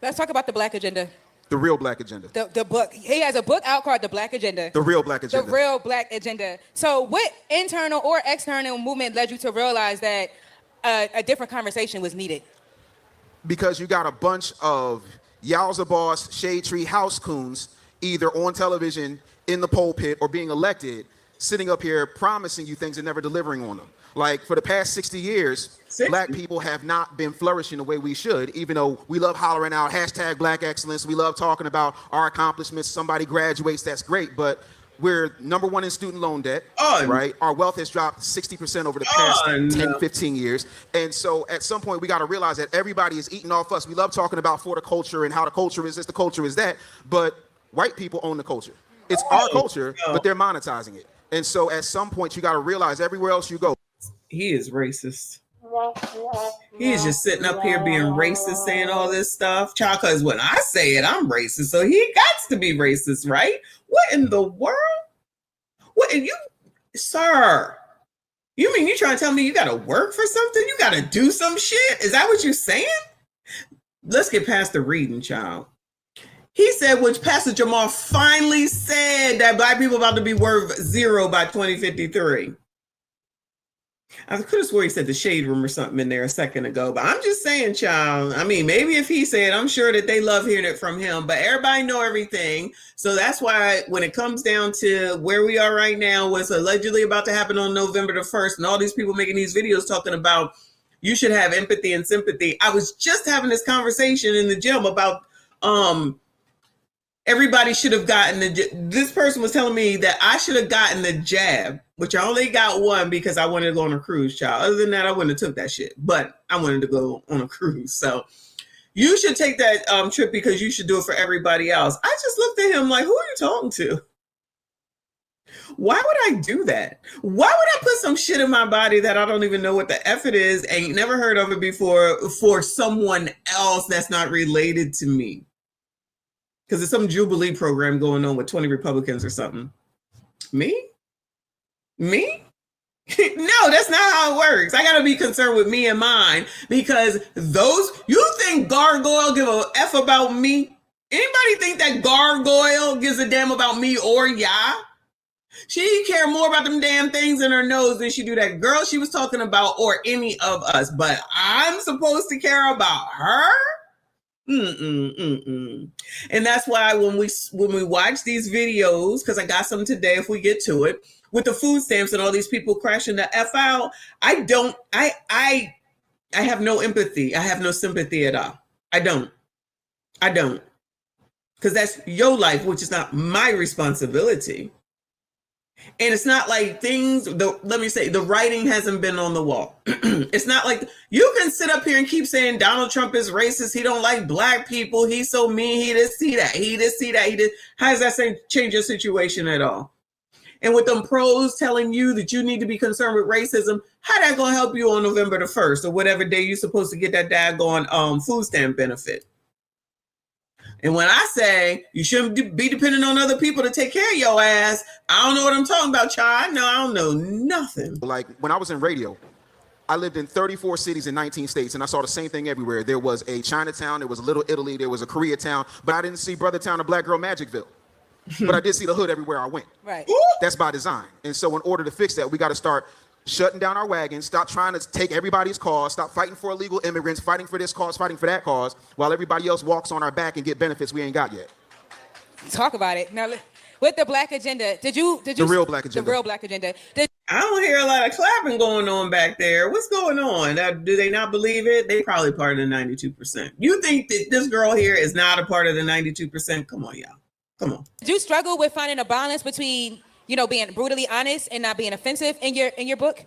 Let's talk about the Black Agenda. The real Black Agenda. The book. He has a book out called The Black Agenda. The real Black Agenda. The real Black Agenda. So what internal or external movement led you to realize that a different conversation was needed? Because you got a bunch of Yowza Boss, Shade Tree House coons, either on television, in the pulpit, or being elected, sitting up here promising you things and never delivering on them. Like, for the past 60 years, Black people have not been flourishing the way we should, even though we love hollering out hashtag Black excellence. We love talking about our accomplishments. Somebody graduates, that's great, but we're #1 in student loan debt, right? Our wealth has dropped 60% over the past 10, 15 years. And so at some point, we got to realize that everybody is eating off us. We love talking about for the culture and how the culture is this, the culture is that, but white people own the culture. It's our culture, but they're monetizing it. And so at some point, you got to realize everywhere else you go. He is racist. He is just sitting up here being racist, saying all this stuff. Child, because when I say it, I'm racist. So he got to be racist, right? What in the world? What, and you, sir, you mean you trying to tell me you got to work for something? You got to do some shit? Is that what you're saying? Let's get past the reading, child. He said, which Pastor Jamal finally said, that Black people about to be worth 0 by 2053. I could have swore he said the shade room or something in there a second ago, but I'm just saying, child. I mean, maybe if he said, I'm sure that they love hearing it from him, but everybody know everything. So that's why when it comes down to where we are right now, what's allegedly about to happen on November the 1st, and all these people making these videos talking about you should have empathy and sympathy. I was just having this conversation in the gym about everybody should have gotten this person was telling me that I should have gotten the jab, which I only got one because I wanted to go on a cruise, child. Other than that, I wouldn't have took that shit, but I wanted to go on a cruise. So you should take that trip because you should do it for everybody else. I just looked at him like, who are you talking to? Why would I do that? Why would I put some shit in my body that I don't even know what the F it is, ain't never heard of it before, for someone else that's not related to me? Because there's some Jubilee program going on with 20 Republicans or something. Me? No, that's not how it works. I got to be concerned with me and mine, because you think Gargoyle give a F about me? Anybody think that Gargoyle gives a damn about me or ya? She care more about them damn things in her nose than she do that girl she was talking about or any of us. But I'm supposed to care about her? And that's why when we watch these videos, because I got some today if we get to it, with the food stamps and all these people crashing the F out, I have no empathy. I have no sympathy at all. I don't. Because that's your life, which is not my responsibility. And it's not like let me say, the writing hasn't been on the wall. It's not like you can sit up here and keep saying Donald Trump is racist. He don't like Black people. He's so mean. He didn't see that. How does that change your situation at all? And with them pros telling you that you need to be concerned with racism, how that going to help you on November the 1st or whatever day you're supposed to get that daggone food stamp benefit? And when I say you shouldn't be depending on other people to take care of your ass, I don't know what I'm talking about, child. I don't know nothing. Like when I was in radio, I lived in 34 cities in 19 states, and I saw the same thing everywhere. There was a Chinatown, there was a Little Italy, there was a Koreatown, but I didn't see Brothertown or Black Girl Magicville. But I did see the hood everywhere I went. Right. That's by design. And so in order to fix that, we got to start shutting down our wagons, stop trying to take everybody's cause, stop fighting for illegal immigrants, fighting for this cause, fighting for that cause, while everybody else walks on our back and get benefits we ain't got yet. Talk about it. Now, with the Black Agenda, did you the real Black Agenda. The real Black Agenda. I don't hear a lot of clapping going on back there. What's going on? Do they not believe it? They probably part of the 92%. You think that this girl here is not a part of the 92%? Come on, y'all. Come on. Did you struggle with finding a balance between, being brutally honest and not being offensive in your book?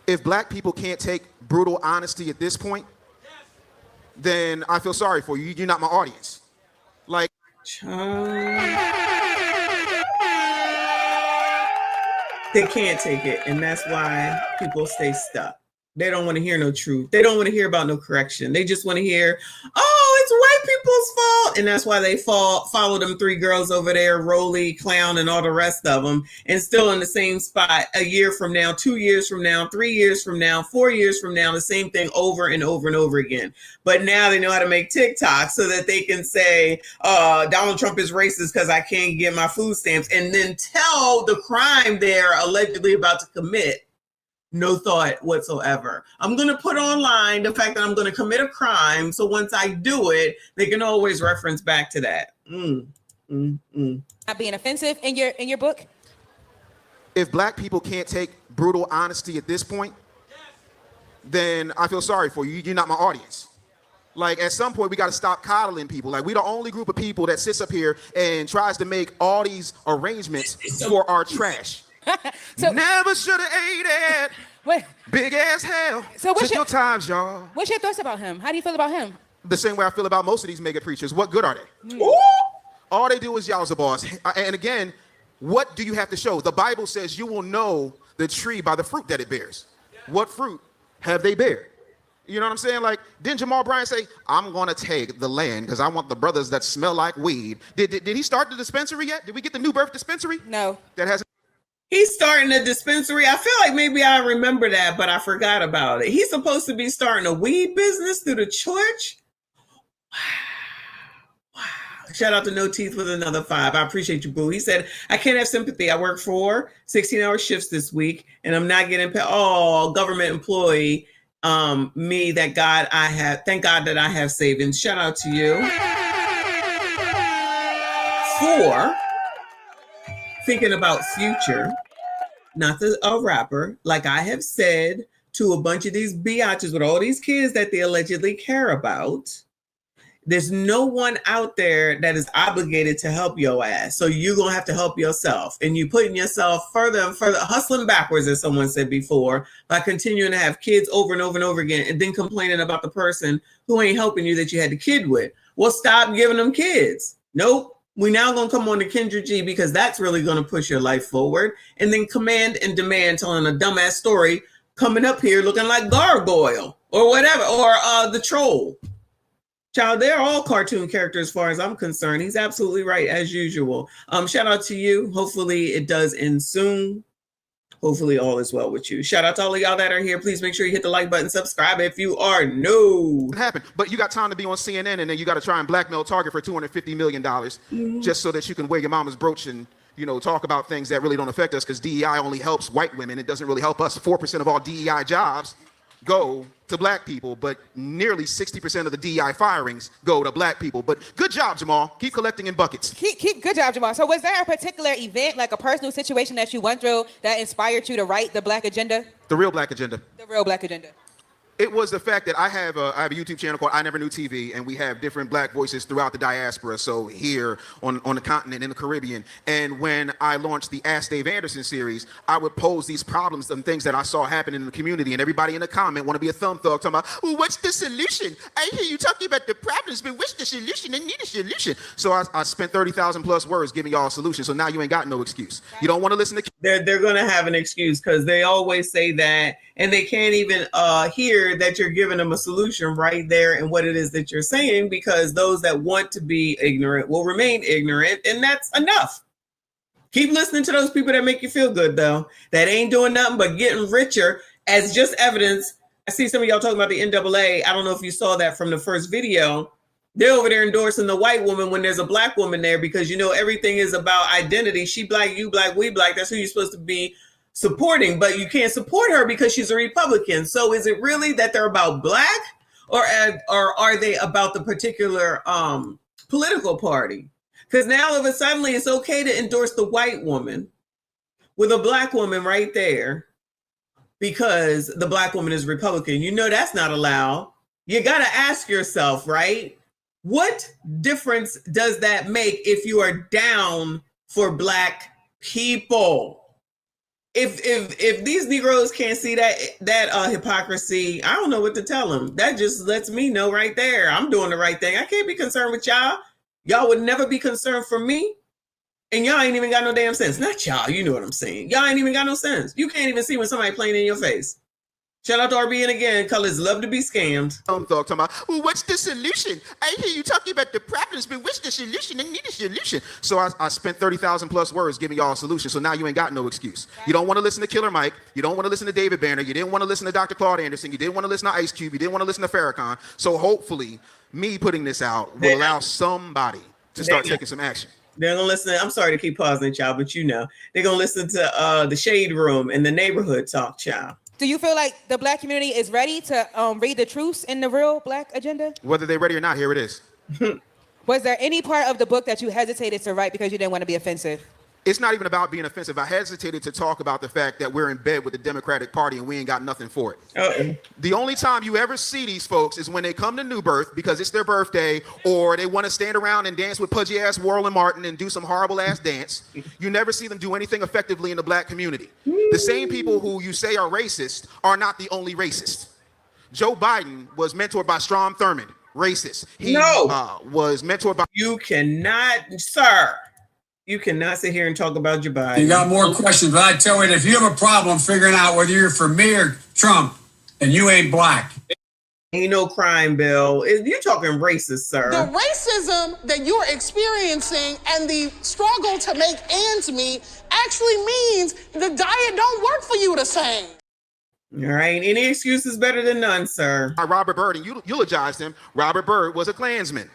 If Black people can't take brutal honesty at this point, then I feel sorry for you. You're not my audience. Like, they can't take it, and that's why people stay stuck. They don't want to hear no truth. They don't want to hear about no correction. They just want to hear, oh, it's white people's fault. And that's why they follow them 3 girls over there, Rolly, Clown, and all the rest of them, and still in the same spot a year from now, 2 years from now, 3 years from now, 4 years from now, the same thing over and over and over again. But now they know how to make TikTok so that they can say, Donald Trump is racist because I can't get my food stamps, and then tell the crime they're allegedly about to commit. No thought whatsoever. I'm going to put online the fact that I'm going to commit a crime. So once I do it, they can always reference back to that. Not being offensive in your book? If black people can't take brutal honesty at this point, then I feel sorry for you. You're not my audience. Like, at some point, we got to stop coddling people. Like, we're the only group of people that sits up here and tries to make all these arrangements for our trash. So, never should have ate it. what, Big ass hell. So Took your times, y'all. what's your thoughts about him? How do you feel about him? The same way I feel about most of these mega preachers. What good are they? All they do is yowza boss. And again, what do you have to show? The Bible says you will know the tree by the fruit that it bears. What fruit have they bear? You know what I'm saying? Like, didn't Jamal Bryant say, I'm going to take the land because I want the brothers that smell like weed? Did he start the dispensary yet? Did we get the New Birth dispensary? No. That hasn't. He's starting a dispensary. I feel like maybe I remember that, but I forgot about it. He's supposed to be starting a weed business through the church. Wow. Shout out to No Teeth with another 5. I appreciate you, boo. He said, I can't have sympathy. I work 4 16-hour shifts this week, and I'm not getting paid. Oh, government employee. Me, thank God that I have savings. Shout out to you. 4, thinking about future, not a rapper, like I have said to a bunch of these biatches with all these kids that they allegedly care about. There's no one out there that is obligated to help your ass. So you're going to have to help yourself. And you're putting yourself further and further, hustling backwards, as someone said before, by continuing to have kids over and over and over again, and then complaining about the person who ain't helping you that you had the kid with. Well, stop giving them kids. Nope. We now going to come on to Kendra G, because that's really going to push your life forward. And then Command and Demand telling a dumbass story, coming up here looking like Gargoyle or whatever, or the Troll. Child, they're all cartoon characters as far as I'm concerned. He's absolutely right, as usual. Shout out to you. Hopefully it does end soon. Hopefully all is well with you. Shout out to all of y'all that are here. Please make sure you hit the like button, subscribe if you are new. It happened, but you got time to be on CNN, and then you got to try and blackmail Target for $250 million just so that you can wear your mama's brooch and, you know, talk about things that really don't affect us, because DEI only helps white women. It doesn't really help us. 4% of all DEI jobs go to black people, but nearly 60% of the DEI firings go to black people. But good job, Jamal. Keep collecting in buckets. Good job, Jamal. So was there a particular event, like a personal situation that you went through that inspired you to write the Black Agenda? The real black agenda. The real Black Agenda. It was the fact that I have a YouTube channel called I Never Knew TV, and we have different black voices throughout the diaspora, so here on the continent, in the Caribbean. And when I launched the Ask Dave Anderson series, I would pose these problems and things that I saw happen in the community, and everybody in the comment want to be a thumb thug talking about, well, what's the solution? I hear you talking about the problems, but what's the solution? They need a solution. So I spent 30,000 plus words giving y'all a solution, so now you ain't got no excuse. You don't want to listen to... They're going to have an excuse, because they always say that, and they can't even hear that you're giving them a solution right there and what it is that you're saying, because those that want to be ignorant will remain ignorant, and that's enough. Keep listening to those people that make you feel good, though, that ain't doing nothing but getting richer, as just evidence. I see some of y'all talking about the NAA. I don't know if you saw that from the first video. They're over there endorsing the white woman when there's a black woman there, because, you know, everything is about identity. She black, you black, we black. That's who you're supposed to be supporting, but you can't support her because she's a Republican. So is it really that they're about black, or are they about the particular political party? Because now all of a sudden it's okay to endorse the white woman with a black woman right there because the black woman is Republican. You know that's not allowed. You got to ask yourself, right? What difference does that make if you are down for black people? If these Negroes can't see that hypocrisy, I don't know what to tell them. That just lets me know right there, I'm doing the right thing. I can't be concerned with y'all. Y'all would never be concerned for me. And y'all ain't even got no damn sense. Not y'all, you know what I'm saying. Y'all ain't even got no sense. You can't even see when somebody playing in your face. Shout out to RBN again. Colors love to be scammed. Thug talking about, well, what's the solution? I hear you talking about the problems, but what's the solution? I need a solution. So I spent 30,000 plus words giving y'all a solution. So now you ain't got no excuse. You don't want to listen to Killer Mike. You don't want to listen to David Banner. You didn't want to listen to Dr. Claude Anderson. You didn't want to listen to Ice Cube. You didn't want to listen to Farrakhan. So hopefully me putting this out will allow somebody to start taking some action. They're gonna listen. I'm sorry to keep pausing, child, but they're gonna listen to the Shade Room and the Neighborhood Talk, child. Do you feel like the black community is ready to read the truths in the real black agenda? Whether they're ready or not, here it is. Was there any part of the book that you hesitated to write because you didn't want to be offensive? It's not even about being offensive. I hesitated to talk about the fact that we're in bed with the Democratic Party and we ain't got nothing for it. Uh-oh. The only time you ever see these folks is when they come to New Birth because it's their birthday, or they want to stand around and dance with pudgy ass Warren Martin and do some horrible ass dance. You never see them do anything effectively in the black community. The same people who you say are racist are not the only racist. Joe Biden was mentored by Strom Thurmond, racist. He was mentored by... You cannot, sir. You cannot sit here and talk about Joe Biden. You got more questions, but I tell you, if you have a problem figuring out whether you're for me or Trump, and you ain't black. Ain't no crime bill. You're talking racist, sir. The racism that you're experiencing and the struggle to make ends meet actually means the diet don't work for you the same. All right. Any excuse is better than none, sir. Robert Byrd, and you eulogized him. Robert Byrd was a Klansman,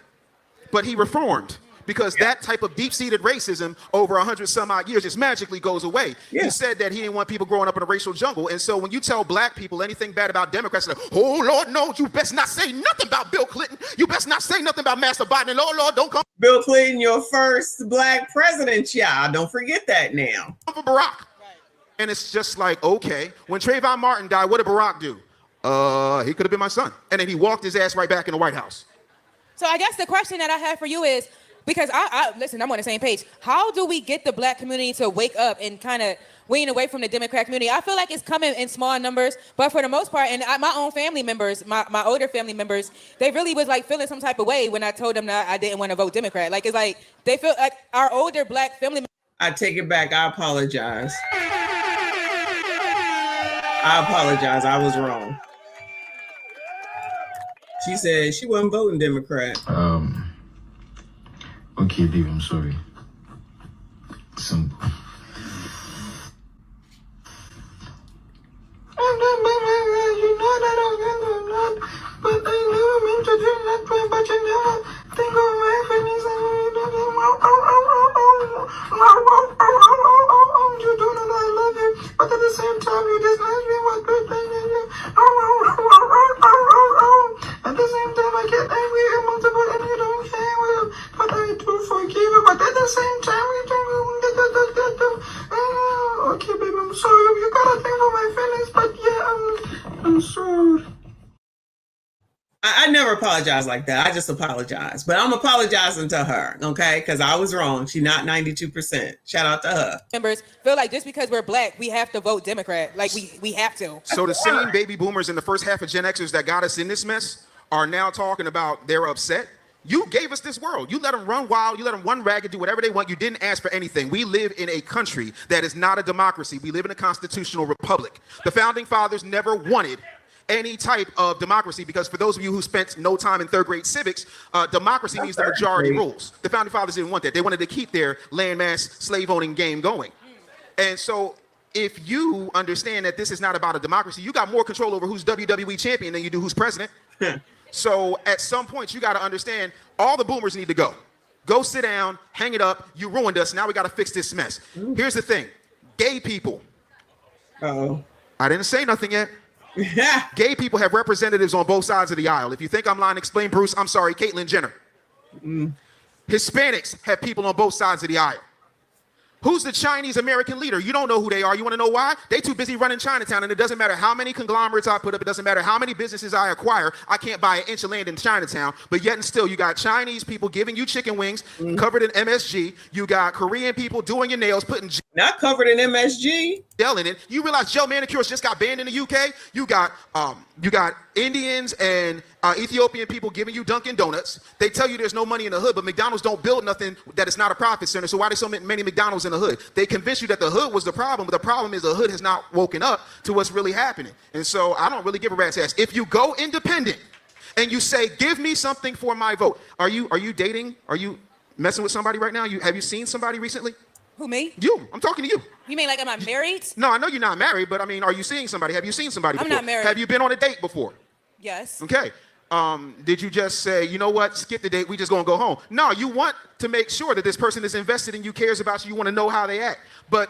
but he reformed. Because that type of deep-seated racism over 100 some odd years just magically goes away. Yeah. He said that he didn't want people growing up in a racial jungle. And so when you tell black people anything bad about Democrats, like, oh, Lord, no, you best not say nothing about Bill Clinton. You best not say nothing about Master Biden. And Lord, don't come Bill Clinton, your first black president, y'all. Don't forget that now. for Barack. Right. And it's just like, okay. When Trayvon Martin died, what did Barack do? He could have been my son. And then he walked his ass right back in the White House. So I guess the question that I have for you is, because listen, I'm on the same page. How do we get the black community to wake up and kind of wean away from the Democrat community? I feel like it's coming in small numbers, but for the most part, and my own family members, my older family members, they really was like feeling some type of way when I told them that I didn't want to vote Democrat. Like, it's like they feel like our older black family members. I take it back. I apologize. I was wrong. She said she wasn't voting Democrat. Okay, babe, I'm sorry. Simple. You know that I was gonna do that, but I never meant to do that, but you never think of my feelings and you don't know. You do know that I love you, but at the same time, you dislike me. What good thing is you? At the same time, I get angry and multiple, and you don't care. Well, but I do forgive you. But at the same time, you don't. Okay, baby, I'm sorry. You gotta think of my feelings, but yeah, I'm sorry. I never apologize like that. I just apologize. But I'm apologizing to her, okay? Because I was wrong. She not 92%. Shout out to her. Members feel like just because we're black, we have to vote Democrat. Like, we have to. So the same baby boomers in the first half of Gen Xers that got us in this mess are now talking about they're upset. You gave us this world. You let them run wild. You let them run ragged, do whatever they want. You didn't ask for anything. We live in a country that is not a democracy. We live in a constitutional republic. The founding fathers never wanted any type of democracy, because for those of you who spent no time in third grade civics, democracy means the majority rules. The founding fathers didn't want that. They wanted to keep their landmass slave owning game going. And so if you understand that this is not about a democracy, you got more control over who's WWE champion than you do who's president. So at some point, you got to understand all the boomers need to go. Go sit down, hang it up. You ruined us. Now we got to fix this mess. Here's the thing. Gay people. Uh-oh. I didn't say nothing yet. Gay people have representatives on both sides of the aisle. If you think I'm lying, explain, Bruce. I'm sorry, Caitlyn Jenner. Hispanics have people on both sides of the aisle. Who's the Chinese American leader? You don't know who they are. You want to know why? They too busy running Chinatown, and it doesn't matter how many conglomerates I put up. It doesn't matter how many businesses I acquire. I can't buy an inch of land in Chinatown. But yet and still, you got Chinese people giving you chicken wings covered in MSG. You got Korean people doing your nails, putting Not covered in MSG. gel in it. You realize gel manicures just got banned in the UK? You got Indians and Ethiopian people giving you Dunkin' Donuts. They tell you there's no money in the hood, but McDonald's don't build nothing that is not a profit center. So why there's so many McDonald's in the hood? They convince you that the hood was the problem, but the problem is the hood has not woken up to what's really happening. And so I don't really give a rat's ass. If you go independent and you say, give me something for my vote, are you dating? Are you messing with somebody right now? Have you seen somebody recently? Who, me? You. I'm talking to you. You mean like, am I married? No, I know you're not married, but I mean, are you seeing somebody? Have you seen somebody before? I'm not married. Have you been on a date before? Yes. Okay. Did you just say, you know what, skip the date, we just gonna go home? No, you want to make sure that this person is invested in you, cares about you, you want to know how they act. But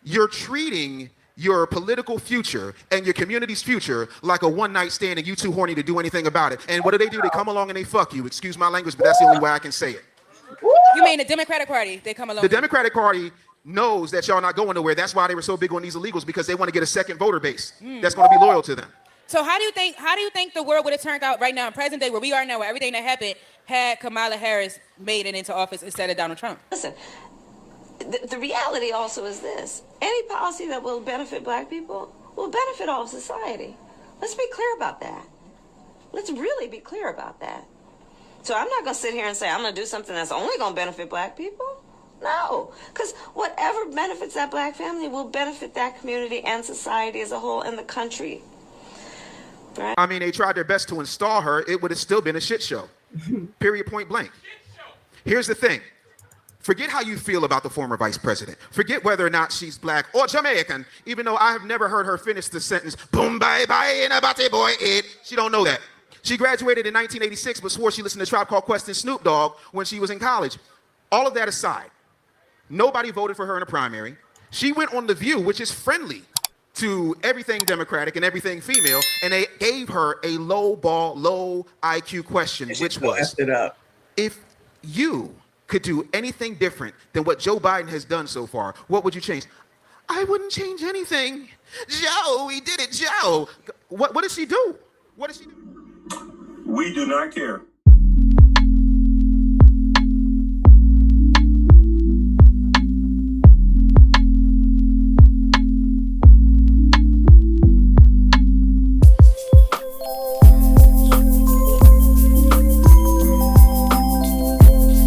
you're treating your political future and your community's future like a one-night stand and you too horny to do anything about it. And what do? They come along and they fuck you. Excuse my language, but that's the only way I can say it. You mean the Democratic Party? They come along. The Democratic Party knows that y'all not going nowhere. That's why they were so big on these illegals, because they want to get a second voter base that's going to be loyal to them. So how do you think the world would have turned out right now in present day where we are now, where everything that happened had Kamala Harris made it into office instead of Donald Trump? Listen, the reality also is this. Any policy that will benefit black people will benefit all of society. Let's be clear about that. Let's really be clear about that. So I'm not going to sit here and say I'm going to do something that's only going to benefit black people. No, because whatever benefits that black family will benefit that community and society as a whole and the country. Right? I mean, they tried their best to install her. It would have still been a shit show. Period, point blank. Here's the thing. Forget how you feel about the former vice president. Forget whether or not she's black or Jamaican, even though I have never heard her finish the sentence, boom, bye, bye, in a bate boy, it. She don't know that. She graduated in 1986, but swore she listened to Tribe Called Quest and Snoop Dogg when she was in college. All of that aside, nobody voted for her in a primary. She went on The View, which is friendly to everything Democratic and everything female, and they gave her a low IQ question, which was, if you could do anything different than what Joe Biden has done so far, what would you change? I wouldn't change anything. Joe, he did it, Joe. What did she do? What did she do? We do not care.